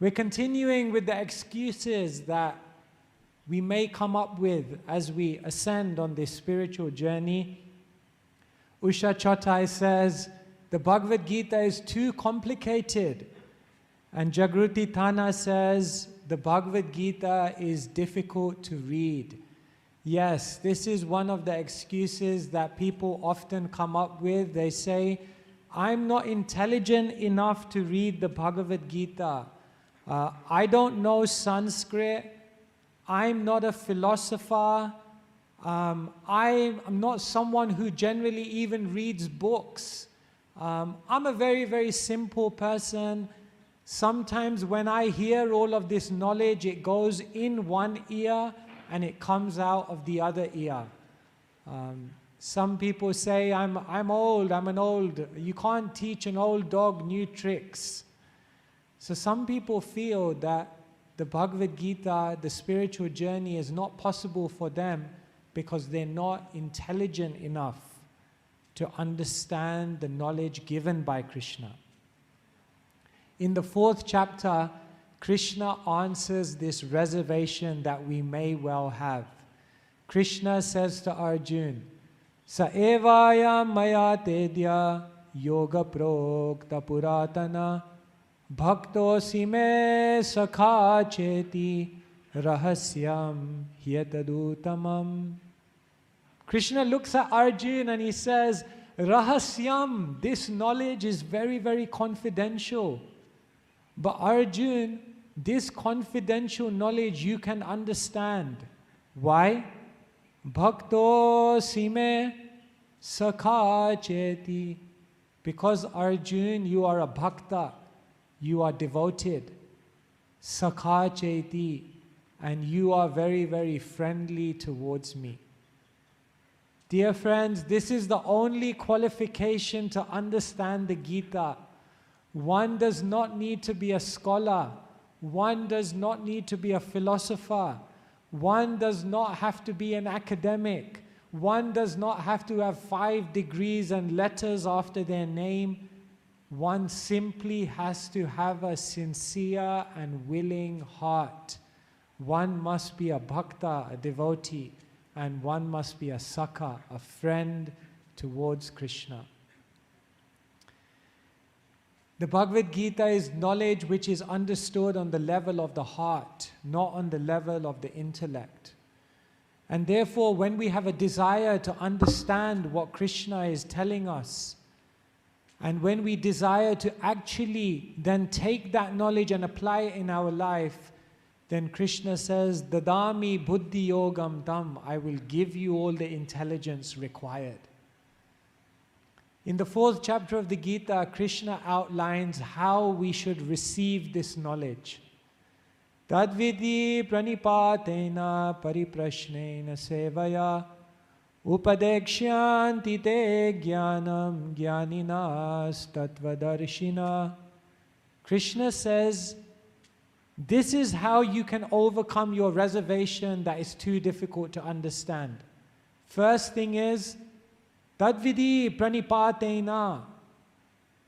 We're continuing with the excuses that we may come up with as we ascend on this spiritual journey. Usha Chotai says, the Bhagavad Gita is too complicated. And Jagruti Thana says, the Bhagavad Gita is difficult to read. Yes, this is one of the excuses that people often come up with. They say, I'm not intelligent enough to read the Bhagavad Gita. I don't know Sanskrit. I'm not a philosopher. I'm not someone who generally even reads books. I'm a very, very simple person. Sometimes when I hear all of this knowledge, it goes in one ear and it comes out of the other ear. Some people say, I'm old, I'm an old. You can't teach an old dog new tricks. So some people feel that the Bhagavad Gita, the spiritual journey, is not possible for them because they're not intelligent enough to understand the knowledge given by Krishna. In the 4th chapter, Krishna answers this reservation that we may well have. Krishna says to Arjuna, Sa evaya maya tedya yoga prokta puratana bhaktosi me sakha cheti rahasyam hyatadutamam. Krishna looks at Arjuna and he says, Rahasyam, this knowledge is very, very confidential. But Arjuna, this confidential knowledge you can understand. Why? Bhakto sime sakha cheti. Because Arjuna, you are a bhakta, you are devoted. Sakha cheti, and you are very, very friendly towards me. Dear friends, this is the only qualification to understand the Gita. One does not need to be a scholar. One does not need to be a philosopher. One does not have to be an academic. One does not have to have 5 degrees and letters after their name. One simply has to have a sincere and willing heart. One must be a bhakta, a devotee, and one must be a sakha, a friend towards Krishna. The Bhagavad Gita is knowledge which is understood on the level of the heart, not on the level of the intellect. And therefore, when we have a desire to understand what Krishna is telling us, and when we desire to actually then take that knowledge and apply it in our life, then Krishna says, Dadami buddhi yogam tam, I will give you all the intelligence required. In the 4th chapter of the Gita, Krishna outlines how we should receive this knowledge. Tadvidi pranipatena pariprashnena sevaya upadekshanti te jnanam jnaninas tattvadarshina. Krishna says, this is how you can overcome your reservation that is too difficult to understand. First thing is, Tadvidi pranipatena.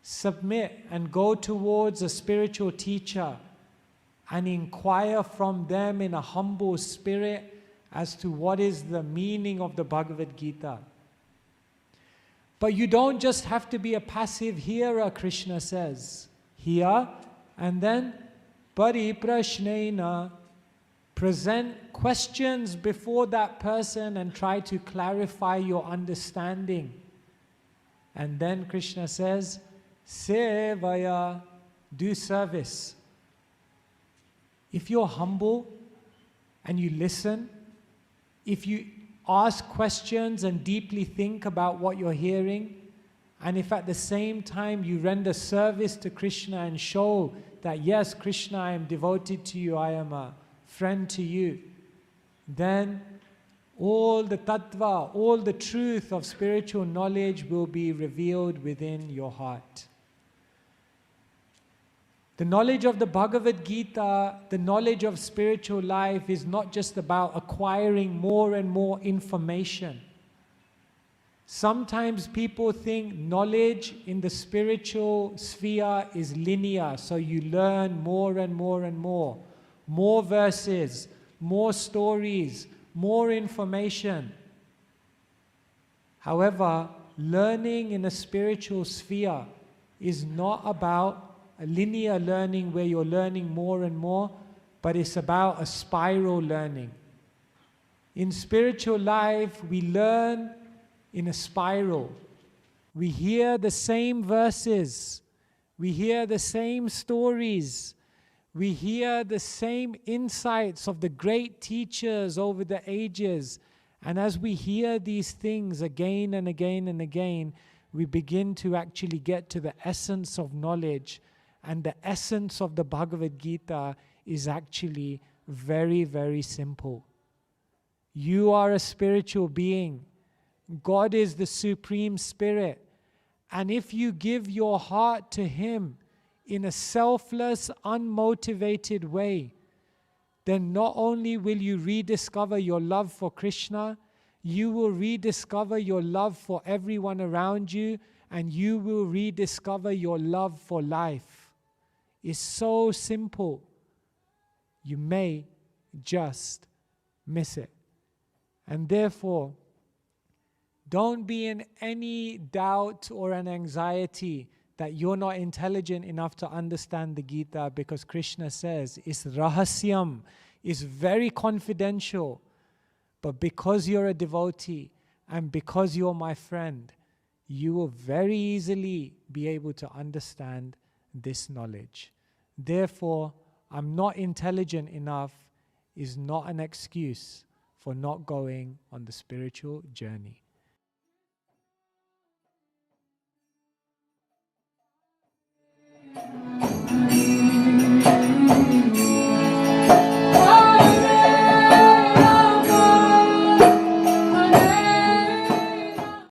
Submit and go towards a spiritual teacher and inquire from them in a humble spirit as to what is the meaning of the Bhagavad Gita. But you don't just have to be a passive hearer, Krishna says. Hear and then pariprashnena. Present questions before that person and try to clarify your understanding. And then Krishna says, sevaya, do service. If you're humble and you listen, if you ask questions and deeply think about what you're hearing, and if at the same time you render service to Krishna and show that, yes, Krishna, I am devoted to you, I am a friend to you, then all the tattva, all the truth of spiritual knowledge will be revealed within your heart. The knowledge of the Bhagavad Gita, the knowledge of spiritual life is not just about acquiring more and more information. Sometimes people think knowledge in the spiritual sphere is linear, so you learn more and more and more. More verses, more stories, more information. However, learning in a spiritual sphere is not about a linear learning where you're learning more and more, but it's about a spiral learning. In spiritual life, we learn in a spiral. We hear the same verses, we hear the same stories, we hear the same insights of the great teachers over the ages. And as we hear these things again and again and again, we begin to actually get to the essence of knowledge. And the essence of the Bhagavad Gita is actually very, very simple. You are a spiritual being. God is the Supreme Spirit. And if you give your heart to Him in a selfless, unmotivated way, then not only will you rediscover your love for Krishna, you will rediscover your love for everyone around you, and you will rediscover your love for life. It's so simple. You may just miss it. And therefore, don't be in any doubt or an anxiety that you're not intelligent enough to understand the Gita, because Krishna says it's rahasyam, it's very confidential. But because you're a devotee and because you're my friend, you will very easily be able to understand this knowledge. Therefore, I'm not intelligent enough is not an excuse for not going on the spiritual journey.